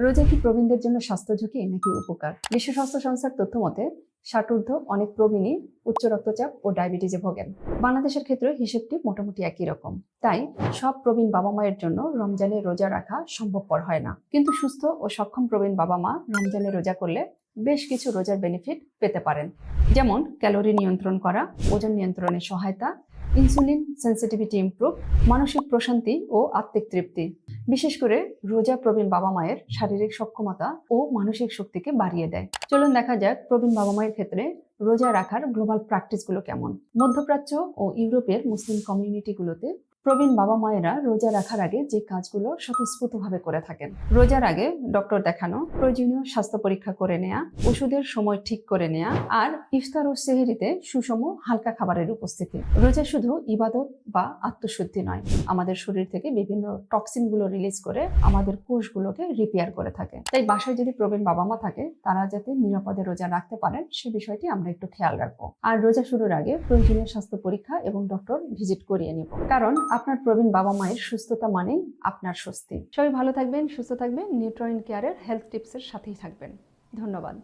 রোজা কি প্রবীণদের জন্য স্বাস্থ্য ঝুঁকি নাকি উপকার? বিশ্ব স্বাস্থ্য সংস্থার তথ্য মতে ৬০ ঊর্ধ্ব অনেক প্রবীণই উচ্চ রক্তচাপ ও ডায়াবেটিসে ভোগেন। বাংলাদেশের ক্ষেত্রে হিসেবটি মোটামুটি একই রকম। তাই সব প্রবীণ বাবা মায়ের জন্য রমজানে রোজা রাখা সম্ভবপর হয় না, কিন্তু সুস্থ ও সক্ষম প্রবীণ বাবা মা রমজানে রোজা করলে বেশ কিছু রোজার বেনিফিট পেতে পারেন। যেমন ক্যালোরি নিয়ন্ত্রণ করা, ওজন নিয়ন্ত্রণে সহায়তা, ইনসুলিন সেন্সিটিভিটি ইমপ্রুভ, মানসিক প্রশান্তি ও আত্মিক তৃপ্তি। বিশেষ করে রোজা প্রবীণ বাবা মায়ের শারীরিক সক্ষমতা ও মানসিক শক্তিকে বাড়িয়ে দেয়। চলুন দেখা যাক প্রবীণ বাবা মায়ের ক্ষেত্রে রোজা রাখার গ্লোবাল প্র্যাকটিসগুলো কেমন। মধ্যপ্রাচ্য ও ইউরোপের মুসলিম কমিউনিটিগুলোতে প্রবীণ বাবা মায়েরা রোজা রাখার আগে যে কাজগুলো স্বতঃস্ফূর্তভাবে করে থাকেন: রোজার আগে ডক্টর দেখানো, প্রয়োজনীয় স্বাস্থ্য পরীক্ষা করে নেয়া, ওষুধের সময় ঠিক করে নেয়া, আর ইফতার ও সেহরিতে সুষম হালকা খাবারের উপস্থিতি। রোজা শুধু ইবাদত বা আত্মশুদ্ধি নয়, আমাদের শরীর থেকে বিভিন্ন টক্সিনগুলো রিলিজ করে আমাদের কোষগুলোকে রিপেয়ার করে থাকে। তাই বাসায় যদি প্রবীণ বাবা মা থাকে, তারা যাতে নিরাপদে রোজা রাখতে পারেন সে বিষয়টি আমরা একটু খেয়াল রাখবো। আর রোজা শুরুর আগে প্রয়োজনীয় স্বাস্থ্য পরীক্ষা এবং ডক্টর ভিজিট করিয়ে নিব, কারণ আপনার প্রবীণ বাবা মায়ের সুস্থতা মানেই আপনার স্বস্তি। সবাই ভালো থাকবেন, সুস্থ থাকবেন, নিউট্রিয়েন্ট কেয়ারের হেলথ টিপসের সাথেই থাকবেন। ধন্যবাদ।